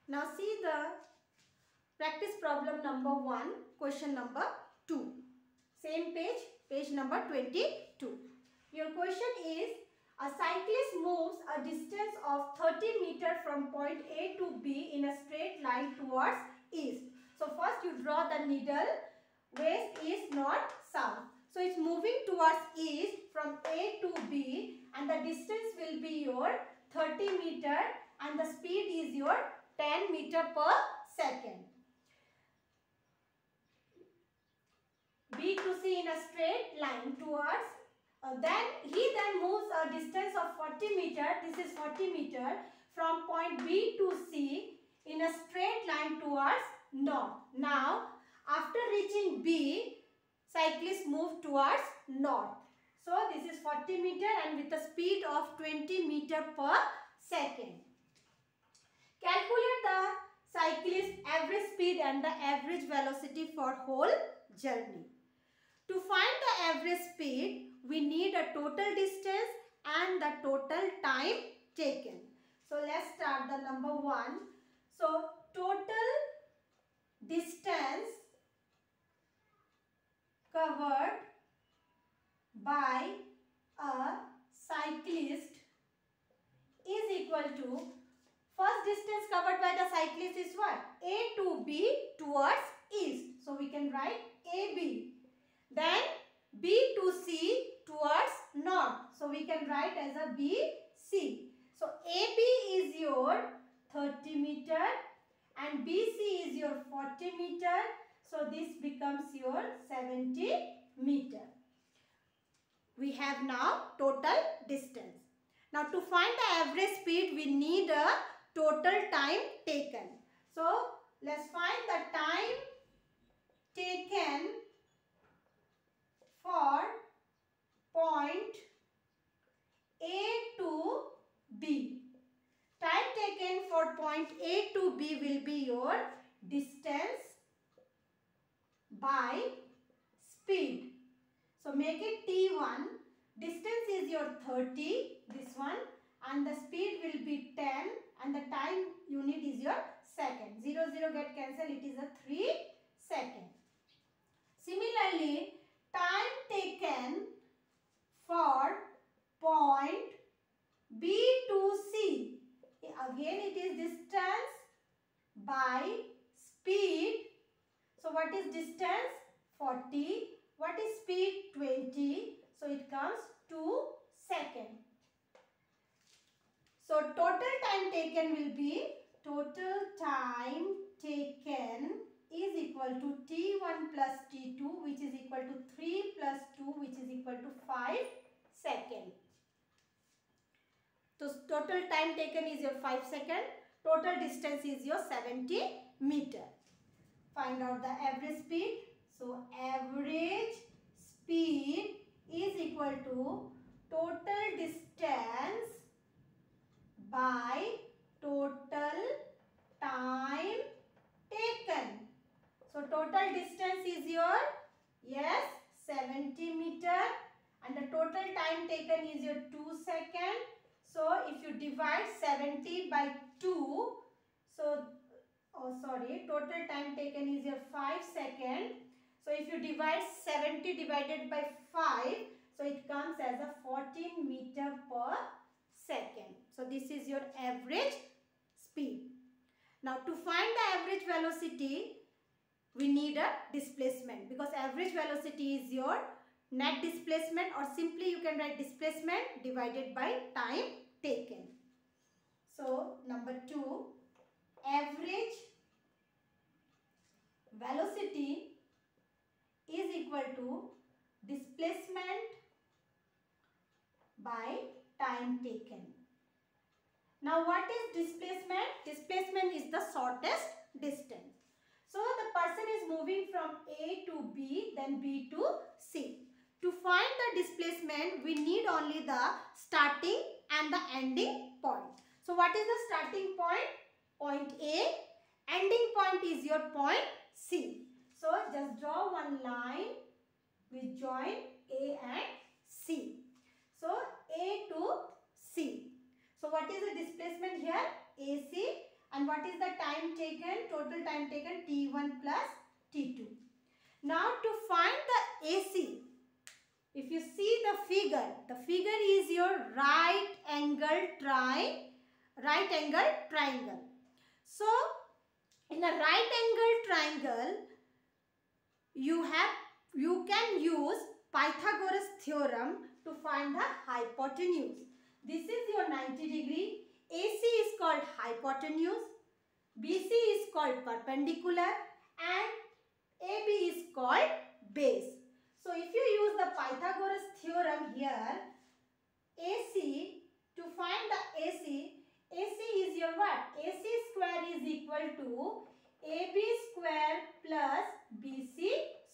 Now see the practice problem number 1, question number 2. Same page, page number 22. Your question is, a cyclist moves a distance of 30 meters from point A to B in a straight line towards east. So first you draw the needle, west, east, north, south. So it's moving towards east from A to B and the distance will be your 30 meter and the speed is your 10 meter per second. B to C in a straight line towards, then moves a distance of 40 meter, this is 40 meter, from point B to C in a straight line towards north. Now, after reaching B, cyclist move towards north. So, this is 40 meter and with a speed of 20 meter per second. Calculate the cyclist's average speed and the average velocity for whole journey. To find the average speed, we need a total distance and the total time taken. So, let's start the number 1. So, total distance covered by a cyclist is equal to, first distance covered by the cyclist is what? A to B towards east. So, we can write AB. Then B to C towards north. So, we can write as a BC. So, AB is your 30 meter and BC is your 40 meter. So, this becomes your 70 meter. We have now total distance. Now, to find the average speed, we need a total time taken. So, let's find the time taken for point A to B. Time taken for point A to B will be your distance by speed. So, make it T1. Distance is your 30, this one, and the speed will be 10 and the time unit is your second. 0, 0 get cancelled, it is a 3 second. Similarly, time taken for point B to C. Again, it is distance by speed. So, what is distance? 40. What is speed? 20. So, it comes 2 seconds. So, total time taken will be, total time taken is equal to T1 plus T2, which is equal to 3 plus 2, which is equal to 5 seconds. So, total time taken is your 5 seconds. Total distance is your 70 meter. Find out the average speed. So, average speed is equal to total distance by total time taken. So, total distance is your, yes, 70 meter and the total time taken is your 2 seconds. So, if you divide 70 by 2, so, total time taken is your 5 seconds. So, if you divide 70 divided by 5, so it comes as a 14 meter per second. So, this is your average speed. Now, to find the average velocity, we need a displacement because average velocity is your net displacement, or simply you can write displacement divided by time taken. So, number 2, average velocity is equal to displacement by time taken. Now, what is displacement? Displacement is the shortest distance. So, the person is moving from A to B, then B to C. To find the displacement, we need only the starting and the ending point. So, what is the starting point? Point A. Ending point is your point C. So, just draw one line which join A and C. So, A to C. So, what is the displacement here? AC, And what is the time taken? Total time taken T1 plus T2. Now to find the AC, if you see the figure is your right angle triangle. So in a right angle triangle, you can use Pythagoras theorem to find the hypotenuse. This is your 90 degree. AC is called hypotenuse, BC is called perpendicular, and AB is called base. So if you use the Pythagoras theorem here, AC, to find the AC is your what? AC square is equal to AB square plus BC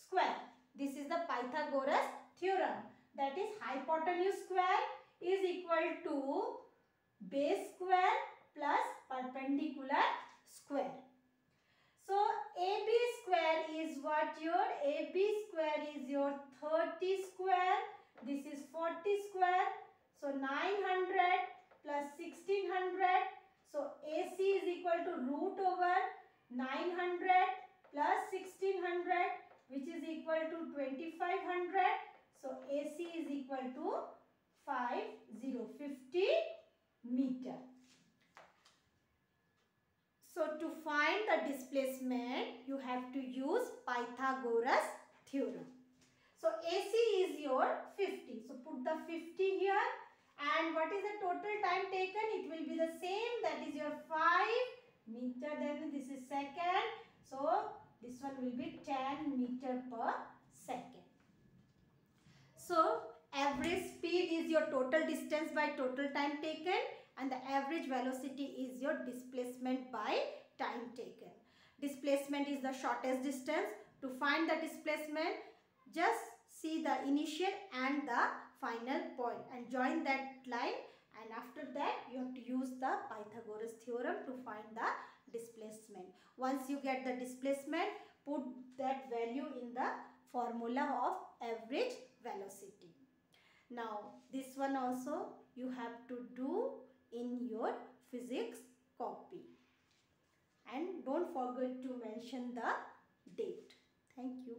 square. This is the Pythagoras theorem. That is hypotenuse square is equal to base square plus perpendicular square. So AB square is what? Your AB square is your 30 square. This is 40 square. So 900 plus 1600. So AC is equal to root over 900 plus 1600, which is equal to 2500. So AC is equal to 50 meter. So to find the displacement, you have to use Pythagoras theorem. So AC is your 50. So put the 50 here. And what is the total time taken? It will be the same. That is your 5 meter. Then this is second. So this one will be 10 meter per second. So average speed is your total distance by total time taken, and the average velocity is your displacement by time taken. Displacement is the shortest distance. To find the displacement, just see the initial and the final point and join that line, and after that you have to use the Pythagoras theorem to find the displacement. Once you get the displacement, put that value in the formula of average velocity. Now this one also you have to do in your physics copy, and don't forget to mention the date. Thank you.